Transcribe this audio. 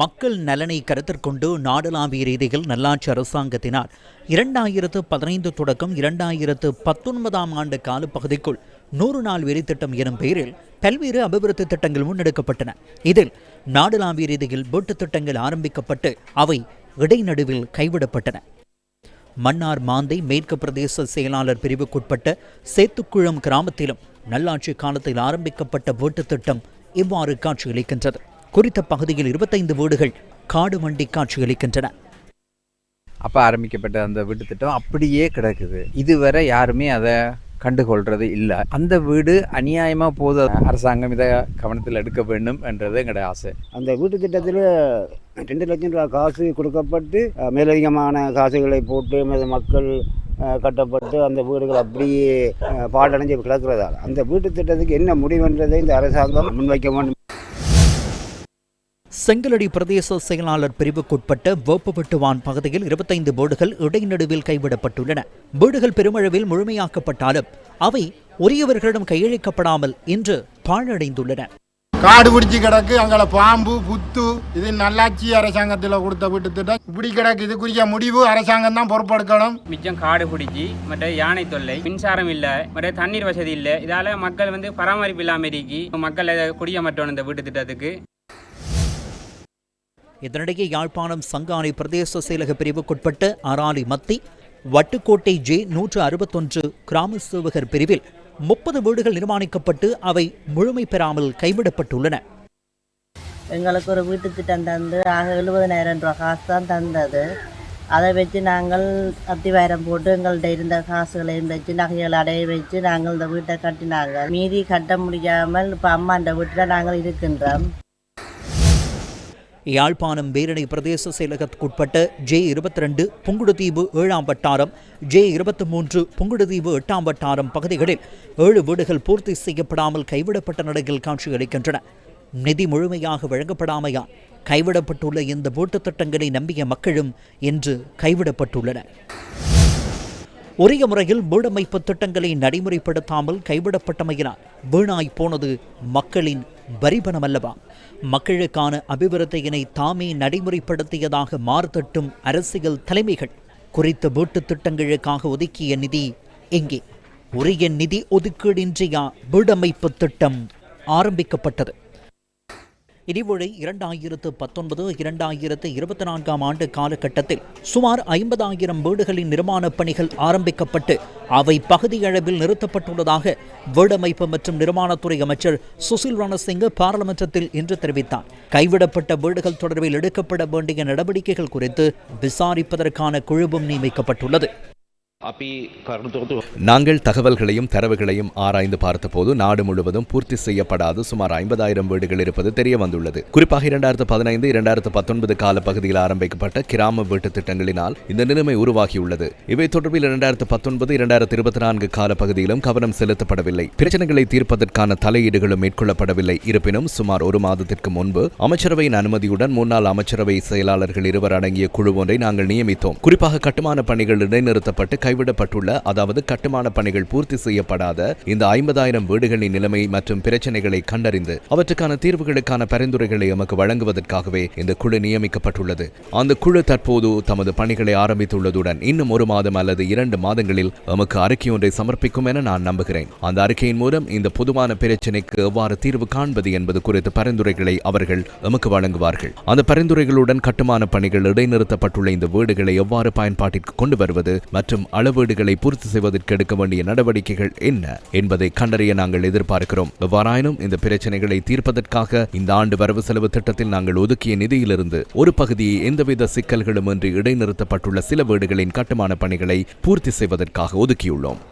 மக்கள் நலனை கருத்திற்கொண்டு நாடளாவிய ரீதியில் நல்லாட்சி அரசாங்கத்தினால் 2015 தொடக்கம் 2019 ஆண்டு காலப்பகுதிக்குள் 100 நாள் வேலை திட்டம் எனும் பெயரில் பல்வேறு அபிவிருத்தி திட்டங்கள் முன்னெடுக்கப்பட்டன. இதில் நாடளாவிய ரீதியில் வீட்டுத் திட்டங்கள் ஆரம்பிக்கப்பட்டு அவை இடைநடுவில் கைவிடப்பட்டன. மன்னார் மாந்தை மேற்கு பிரதேச செயலாளர் பிரிவுக்குட்பட்ட சேத்துக்குளம் கிராமத்திலும் நல்லாட்சி காலத்தில் ஆரம்பிக்கப்பட்ட வீட்டுத் திட்டம் இவ்வாறு காட்சியளிக்கின்றது. குறித்த பகுதியில் 25 வீடுகள் காடு வண்டி காட்சியளிக்கின்றன. அப்போ ஆரம்பிக்கப்பட்ட அந்த வீட்டு திட்டம் அப்படியே கிடக்குது. இதுவரை யாருமே அதை கண்டுகொள்றது இல்லை. அந்த வீடு அநியாயமாக போது. அரசாங்கம் இதை கவனத்தில் எடுக்க வேண்டும் என்றது எங்களுடைய ஆசை. அந்த வீட்டு திட்டத்தில் 2 லட்சம் ரூபா காசு கொடுக்கப்பட்டு மேலதிகமான காசுகளை போட்டு மக்கள் கட்டப்பட்டு அந்த வீடுகள் அப்படியே பாடடைஞ்சு கிடக்கிறதால அந்த வீட்டு திட்டத்துக்கு என்ன முடிவுன்றதை இந்த அரசாங்கம் முன்வைக்க வேண்டும். செங்கலடி பிரதேச செயலாளர் பிரிவுக்குட்பட்ட வேப்பவெட்டுவான் பகுதியில் 25 வீடுகள் இடைநடுவில் கைவிடப்பட்டுள்ளன. வீடுகள் பெருமளவில் முழுமையாக்கப்பட்டாலும் அவை உரியவர்களிடம் கையளிக்கப்படாமல் இன்று பாழடைந்துள்ளன. காடு பிடிச்சி கிடக்கு, அங்கே பாம்பு புத்து. இது நல்லாட்சி அரசாங்கத்தில் கொடுத்த வீட்டு திட்டம் இப்படி கிடக்கு. இதுக்குரிய முடிவு அரசாங்கம் தான் பொறுப்பெடுக்கணும். மிச்சம் காடு பிடிச்சி மற்ற யானை தொல்லை, மின்சாரம் இல்லை, மற்ற தண்ணீர் வசதி இல்லை. இதால மக்கள் பராமரிப்பு இல்லாமல் இருக்கி மக்கள் குடிய மாட்டோம் இந்த வீட்டு திட்டத்துக்கு. இதனிடையே யாழ்ப்பாணம் சங்கானை பிரதேச செயலக பிரிவுக்குட்பட்ட அராலி மத்தி வட்டுக்கோட்டை ஜே 161 கிராம சேவகர் பிரிவில் 30 வீடுகள் நிர்மாணிக்கப்பட்டு அவை முழுமை பெறாமல் கைவிடப்பட்டுள்ளன. எங்களுக்கு ஒரு வீட்டு திட்டம் தந்து 70,000 ரூபா காசு தான் தந்தது. அதை வச்சு நாங்கள் அத்திவாரம் போட்டு எங்கள்கிட்ட இருந்த காசுகளையும் வச்சு நகைகள் அடைய வச்சு நாங்கள் இந்த வீட்டை கட்டினாங்க. மீதி கட்ட முடியாமல் இப்போ அம்மாண்ட வீட்டில் நாங்கள் இருக்கின்றோம். யாழ்ப்பாணம் பேரணி பிரதேச செயலகத்துக்குட்பட்ட J22 புங்குடுதீவு 7ஆம் வட்டாரம், J23 புங்குடுதீவு 8ஆம் வட்டாரம் பகுதிகளில் 7 வீடுகள் பூர்த்தி செய்யப்படாமல் கைவிடப்பட்ட நிலையில் காட்சியளிக்கின்றன. நிதி முழுமையாக வழங்கப்படாமையால் கைவிடப்பட்டுள்ள இந்த வீட்டுத் திட்டங்களை நம்பிய மக்களும் இன்று கைவிடப்பட்டுள்ளனர். உரிய முறையில் வீடமைப்பு திட்டங்களை நடைமுறைப்படுத்தாமல் கைவிடப்பட்டமையினால் வீணாய் போனது மக்களின் வரிபணம் அல்லவா? மக்களுக்கான அபிவிருத்தியினை தாமே நடைமுறைப்படுத்தியதாக மாறுதட்டும் அரசியல் தலைமைகள் குறித்த வீட்டுத் திட்டங்களுக்காக ஒதுக்கிய நிதி எங்கே? உரிய நிதி ஒதுக்கீடின்றியா வீடமைப்பு திட்டம் ஆரம்பிக்கப்பட்டது? இதேவேளை 2019-2024 ஆண்டு காலகட்டத்தில் சுமார் 50,000 வீடுகளின் நிர்மாணப் பணிகள் ஆரம்பிக்கப்பட்டு அவை பகுதியளவில் நிறுத்தப்பட்டுள்ளதாக வீடமைப்பு மற்றும் நிர்மாணத்துறை அமைச்சர் சுசில் ரணசிங்க பாராளுமன்றத்தில் இன்று தெரிவித்தார். கைவிடப்பட்ட வீடுகள் தொடர்பில் எடுக்கப்பட வேண்டிய நடவடிக்கைகள் குறித்து விசாரிப்பதற்கான குழுவும் நியமிக்கப்பட்டுள்ளது. நாங்கள் தகவல்களையும் தரவுகளையும் ஆராய்ந்து பார்த்தபோது நாடு முழுவதும் பூர்த்தி செய்யப்படாத சுமார் 50,000 வீடுகள் இருப்பது தெரிய வந்துள்ளது. குறிப்பாக 2015-2019 காலப்பகுதியில் ஆரம்பிக்கப்பட்ட கிராம வீட்டு திட்டங்களினால் இந்த நிலைமை உருவாகியுள்ளது. இவை தொடர்பில் 2019-2024 காலப்பகுதியிலும் கவனம் செலுத்தப்படவில்லை. பிரச்சனைகளை தீர்ப்பதற்கான தலையீடுகளும் மேற்கொள்ளப்படவில்லை. இருப்பினும் சுமார் 1 மாதத்திற்கு முன்பு அமைச்சரவையின் அனுமதியுடன் முன்னாள் அமைச்சரவை செயலாளர்கள் 2 அடங்கிய குழு ஒன்றை நாங்கள் நியமித்தோம். குறிப்பாக கட்டுமான பணிகள் இடைநிறுத்தப்பட்டு கைவிடப்பட்டுள்ள, அதாவது கட்டுமான பணிகள் பூர்த்தி செய்யப்படாத இந்த 50,000 வீடுகளின் நிலைமை மற்றும் பிரச்சனைகளை கண்டறிந்து அவற்றுக்கான தீர்வுகளுக்கான பரிந்துரைகளை எமக்கு வழங்குவதற்காகவே இந்த குழு நியமிக்கப்பட்டுள்ளது. அந்த குழு தற்போது தமது பணிகளை ஆரம்பித்துள்ளதுடன் இன்னும் 1 மாதம் அல்லது 2 மாதங்களில் எமக்கு அறிக்கை ஒன்றை சமர்ப்பிக்கும் என நான் நம்புகிறேன். அந்த அறிக்கையின் மூலம் இந்த பொதுவான பிரச்சினைக்கு எவ்வாறு தீர்வு காண்பது என்பது குறித்த பரிந்துரைகளை அவர்கள் எமக்கு வழங்குவார்கள். அந்த பரிந்துரைகளுடன் கட்டுமான பணிகள் இடைநிறுத்தப்பட்டுள்ள இந்த வீடுகளை எவ்வாறு பயன்பாட்டிற்கு கொண்டு வருவது மற்றும் அளவீடுகளை பூர்த்தி செய்வதற்கு எடுக்க வேண்டிய நடவடிக்கைகள் என்ன என்பதை கண்டறிய நாங்கள் எதிர்பார்க்கிறோம். எவ்வாறாயினும் இந்த பிரச்சனைகளை தீர்ப்பதற்காக இந்த ஆண்டு வரவு செலவு திட்டத்தில் நாங்கள் ஒதுக்கிய நிதியிலிருந்து ஒரு பகுதியை எந்தவித சிக்கல்களும் இன்றி இடைநிறுத்தப்பட்டுள்ள சில வீடுகளின் கட்டுமான பணிகளை பூர்த்தி செய்வதற்காக ஒதுக்கியுள்ளோம்.